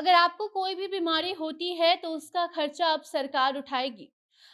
अगर आपको कोई भी बीमारी होती है तो उसका खर्चा अब सरकार उठाएगी।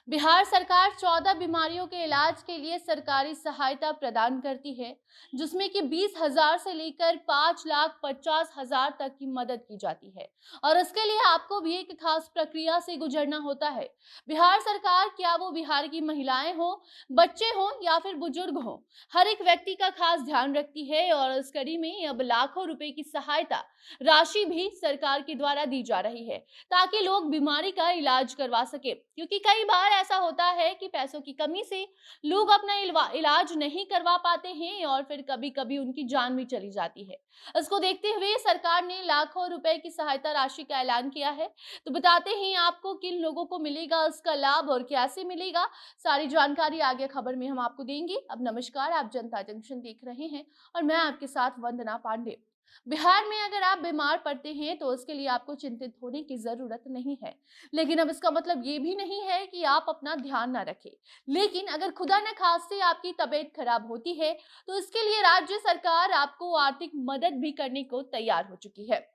बिहार सरकार 14 बीमारियों के इलाज के लिए सरकारी सहायता प्रदान करती है, जिसमें कि 20,000 से लेकर 5,50,000 तक की मदद की जाती है। और इसके लिए आपको भी एक खास प्रक्रिया से गुजरना होता है। बिहार सरकार, क्या वो बिहार की महिलाएं हो, बच्चे हों या फिर बुजुर्ग हों, हर एक व्यक्ति का खास ध्यान रखती है। और इस कड़ी में अब लाखों रुपए की सहायता राशि भी सरकार के द्वारा दी जा रही है, ताकि लोग बीमारी का इलाज करवा सके। क्योंकि कई बार ऐसा होता है कि पैसों की कमी से लोग अपना इलाज नहीं करवा पाते हैं और फिर कभी कभी उनकी जान भी चली जाती है। इसको देखते हुए सरकार ने लाखों रुपए की सहायता राशि का ऐलान किया है। तो बताते हैं आपको किन लोगों को मिलेगा इसका लाभ और कैसे मिलेगा। सारी जानकारी आगे खबर में हम आपको देंगे। अब नमस्कार, आप जनता जंक्शन देख रहे हैं और मैं आपके साथ वंदना पांडे। बिहार में अगर आप बीमार पड़ते हैं तो उसके लिए आपको चिंतित होने की जरूरत नहीं है। लेकिन अब इसका मतलब ये भी नहीं है कि आप अपना ध्यान ना रखें। लेकिन अगर खुदा न खास्ते आपकी तबीयत खराब होती है तो इसके लिए राज्य सरकार आपको आर्थिक मदद भी करने को तैयार हो चुकी है।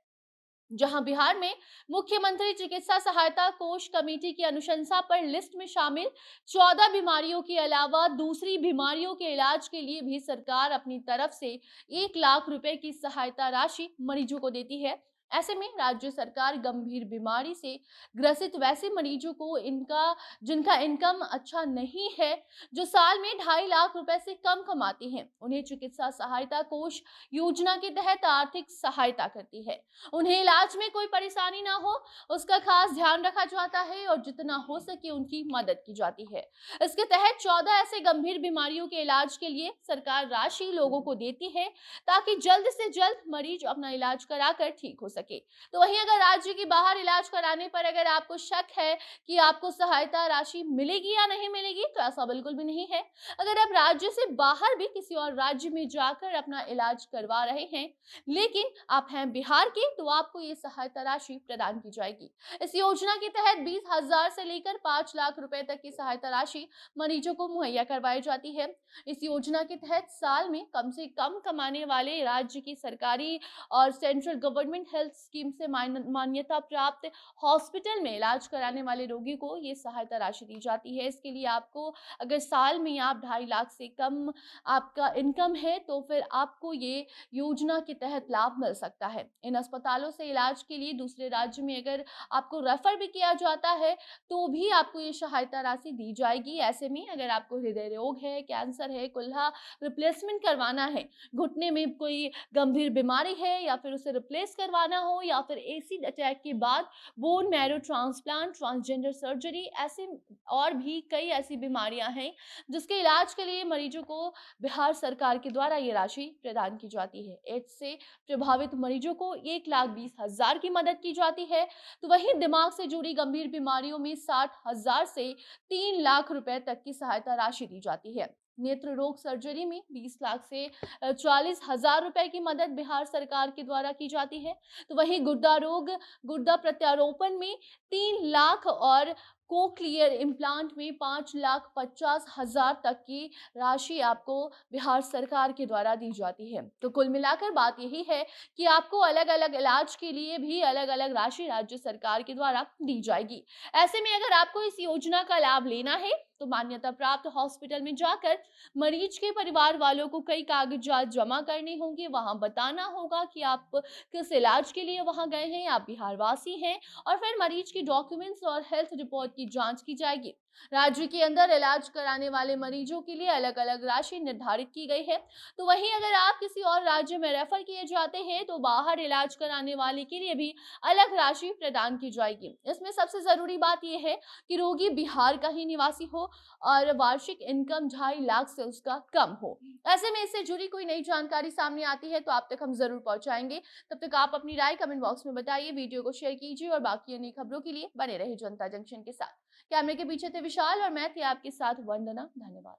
जहां बिहार में मुख्यमंत्री चिकित्सा सहायता कोष कमेटी की अनुशंसा पर लिस्ट में शामिल 14 बीमारियों के अलावा दूसरी बीमारियों के इलाज के लिए भी सरकार अपनी तरफ से 1 लाख रुपए की सहायता राशि मरीजों को देती है। ऐसे में राज्य सरकार गंभीर बीमारी से ग्रसित वैसे मरीजों को इनका जिनका इनकम अच्छा नहीं है, जो साल में 2.5 लाख रुपए से कम कमाते हैं, उन्हें चिकित्सा सहायता कोष योजना के तहत आर्थिक सहायता करती है। उन्हें इलाज में कोई परेशानी ना हो, उसका खास ध्यान रखा जाता है और जितना हो सके उनकी मदद की जाती है। इसके तहत 14 ऐसे गंभीर बीमारियों के इलाज के लिए सरकार राशि लोगों को देती है, ताकि जल्द से जल्द मरीज अपना इलाज कराकर ठीक हो सके। तो वहीं अगर राज्य के बाहर इलाज कराने पर अगर आपको शक है कि आपको सहायता राशि मिलेगी या नहीं मिलेगी, तो ऐसा बिल्कुल भी नहीं है। अगर आप राज्य से बाहर भी किसी और राज्य में जाकर अपना इलाज करवा रहे हैं, लेकिन आप हैं बिहार के, तो आपको ये सहायता राशि प्रदान की जाएगी। इस योजना के तहत 20,000 से लेकर 5 लाख रुपए तक की सहायता राशि मरीजों को मुहैया करवाई जाती है। इस योजना के तहत साल में कम से कम कमाने वाले राज्य की सरकारी और सेंट्रल गवर्नमेंट हेल्थ स्कीम से मान्यता प्राप्त हॉस्पिटल में इलाज कराने वाले रोगी को ये सहायता राशि दी जाती है। इसके लिए आपको, अगर साल में आप 2.5 लाख से कम आपका इनकम है, तो फिर आपको ये योजना के तहत लाभ मिल सकता है। इन अस्पतालों से इलाज के लिए दूसरे राज्य में अगर आपको रेफर भी किया जाता है, तो भी आपको ये सहायता राशि दी जाएगी। ऐसे में अगर आपको हृदय रोग है, कैंसर है, कुल्हा रिप्लेसमेंट करवाना है, घुटने में कोई गंभीर बीमारी है या फिर उसे रिप्लेस करवाना हो, या फिर एसिड अटैक के बाद bone marrow transplant, transgender surgery, ऐसे और भी कई ऐसी बीमारियां हैं जिसके इलाज के लिए मरीजों को बिहार सरकार के द्वारा ये राशि प्रदान की जाती है। एड्स से प्रभावित मरीजों को 1,20,000 की मदद की जाती है। तो वहीं दिमाग से जुड़ी गंभीर बीमारियों में 60,000 से 3 लाख रुपए तक की सहायता राशि दी जाती है। नेत्र रोग सर्जरी में 20 लाख से 40,000 रुपए की मदद बिहार सरकार के द्वारा की जाती है। तो वहीं गुर्दा प्रत्यारोपण में 3 लाख और कोक्लियर इम्प्लांट में 5,50,000 तक की राशि आपको बिहार सरकार के द्वारा दी जाती है। तो कुल मिलाकर बात यही है कि आपको अलग अलग इलाज के लिए भी अलग अलग राशि राज्य सरकार के द्वारा दी जाएगी। ऐसे में अगर आपको इस योजना का लाभ लेना है, तो मान्यता प्राप्त हॉस्पिटल में जाकर मरीज के परिवार वालों को कई कागजात जमा करने होंगे। वहां बताना होगा कि आप किस इलाज के लिए वहां गए हैं, आप बिहार वासी हैं, और फिर मरीज की डॉक्यूमेंट्स और हेल्थ रिपोर्ट की जांच की जाएगी। राज्य के अंदर इलाज कराने वाले मरीजों के लिए अलग अलग राशि निर्धारित की गई है। तो वहीं अगर आप किसी और राज्य में रेफर किए जाते हैं, तो बाहर इलाज कराने वाले के लिए भी अलग राशि प्रदान की जाएगी। इसमें सबसे जरूरी बात यह है कि रोगी बिहार का ही निवासी हो और वार्षिक इनकम 2.5 लाख से उसका कम हो। ऐसे में इससे जुड़ी कोई नई जानकारी सामने आती है तो आप तक हम जरूर पहुंचाएंगे। तब तक आप अपनी राय कमेंट बॉक्स में बताइए, वीडियो को शेयर कीजिए और बाकी अन्य खबरों के लिए बने रहे जनता जंक्शन के साथ। कैमरे के पीछे थे विशाल और मैं थी आपके साथ वंदना। धन्यवाद।